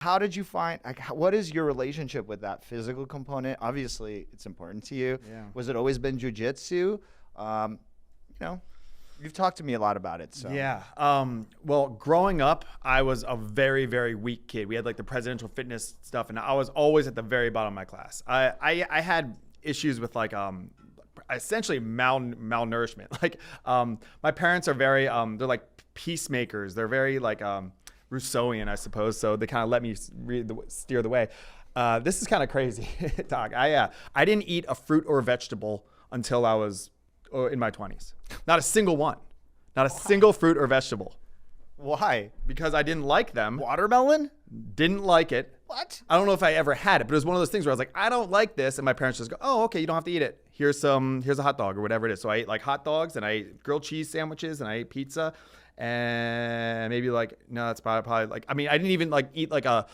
how did you find, like, what is your relationship with that physical component? Obviously, it's important to you. Yeah. Was it always been jujitsu? You know, you've talked to me a lot about it. So Yeah. Well, growing up, I was a very, very weak kid. We had like the presidential fitness stuff, and I was always at the very bottom of my class. I had issues with like essentially malnourishment. Like my parents are very they're like peacemakers. They're very like Rousseauian, I suppose. So they kind of let me steer the way. This is kind of crazy, Doc. I didn't eat a fruit or a vegetable until I was in my 20s. Not a single one. Not a single fruit or vegetable. why? Because I didn't like them. Watermelon? Didn't like it. What? I don't know if I ever had it, but it was one of those things where I was like, I don't like this. And my parents just go, oh, okay, you don't have to eat it. Here's a hot dog or whatever it is. So I ate like hot dogs and I ate grilled cheese sandwiches and I ate pizza. And maybe like, no, that's probably like, I mean, I didn't even like eat like a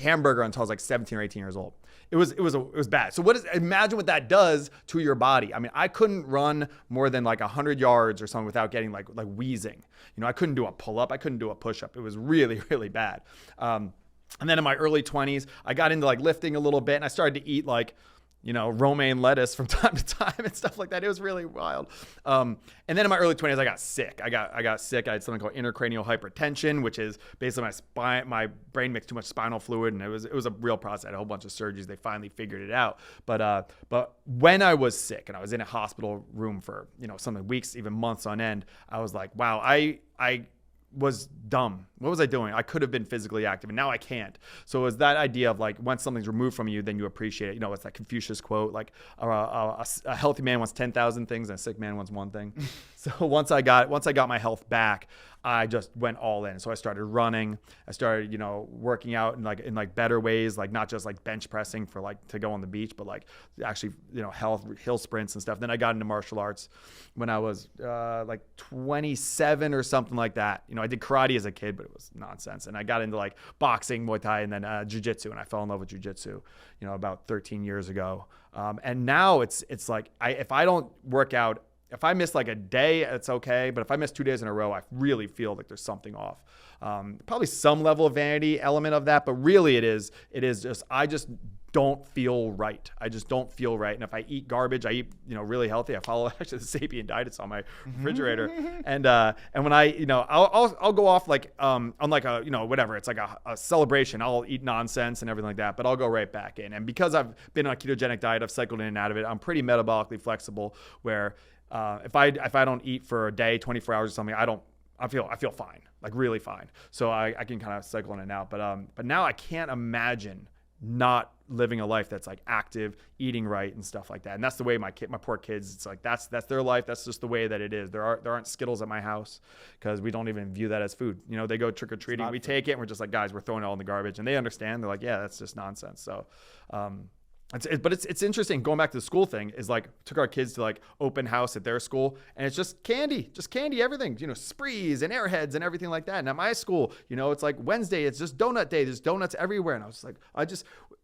hamburger until I was like 17 or 18 years old. It was bad. So imagine what that does to your body. I mean, I couldn't run more than like 100 yards or something without getting like wheezing. You know, I couldn't do a pull up. I couldn't do a push up. It was really, really bad. And then in my early 20s, I got into like lifting a little bit and I started to eat like, you know, romaine lettuce from time to time and stuff like that. It was really wild. And then in my early 20s, I got sick. I got sick. I had something called intracranial hypertension, which is basically my brain mixed too much spinal fluid, and it was a real process. I had a whole bunch of surgeries. They finally figured it out. But when I was sick and I was in a hospital room for, you know, something weeks, even months on end, I was like, wow, I was dumb. What was I doing? I could have been physically active and now I can't. So it was that idea of like, once something's removed from you, then you appreciate it. You know, it's that Confucius quote, like a healthy man wants 10,000 things and a sick man wants one thing. So once I got my health back, I just went all in. So I started running. I started, you know, working out in like better ways, like not just like bench pressing for like to go on the beach, but like actually, you know, hill sprints and stuff. Then I got into martial arts when I was like 27 or something like that. You know, I did karate as a kid, but it was nonsense. And I got into like boxing, Muay Thai, and then jiu-jitsu. And I fell in love with jiu-jitsu, you know, about 13 years ago. And now it's like if I don't work out, if I miss like a day, it's okay. But if I miss 2 days in a row, I really feel like there's something off. Probably some level of vanity element of that, but really it is just, I just don't feel right. I just don't feel right. And if I eat garbage, I eat, you know, really healthy. I follow actually the Sapien diet. It's on my refrigerator. And when I, you know, I'll go off like, on like a, you know, whatever. It's like a celebration. I'll eat nonsense and everything like that, but I'll go right back in. And because I've been on a ketogenic diet, I've cycled in and out of it. I'm pretty metabolically flexible where, if I don't eat for a day, 24 hours or something, I feel fine, like really fine. So I can kind of cycle in and out. But now I can't imagine not living a life that's like active, eating right and stuff like that. And that's the way my poor kids, it's like, that's their life. That's just the way that it is. There aren't Skittles at my house because we don't even view that as food. You know, they go trick or treating, we take it and we're just like, guys, we're throwing it all in the garbage, and they understand. They're like, yeah, that's just nonsense. So, but it's interesting. Going back to the school thing is like, took our kids to like open house at their school, and it's just candy, everything, you know, sprees and airheads and everything like that. And at my school, you know, it's like Wednesday, it's just donut day. There's donuts everywhere. And I was like,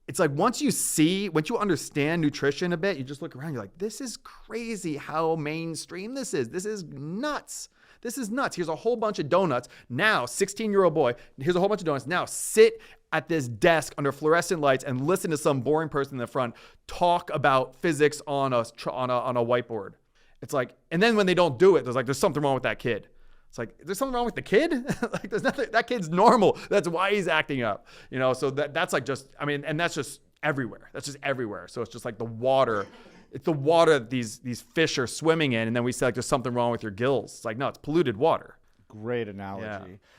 it's like, once you understand nutrition a bit, you just look around, you're like, this is crazy how mainstream this is. This is nuts. This is nuts. Here's a whole bunch of donuts. Now, 16-year-old boy, here's a whole bunch of donuts. Now sit at this desk under fluorescent lights and listen to some boring person in the front talk about physics on a whiteboard. It's like, and then when they don't do it, there's something wrong with that kid. It's like, there's something wrong with the kid? Like, there's nothing, that kid's normal. That's why he's acting up. You know, so that's like just, I mean, and that's just everywhere. That's just everywhere. So it's just like the water. It's the water that these fish are swimming in, and then we say like there's something wrong with your gills. It's like, no, it's polluted water. Great analogy. Yeah.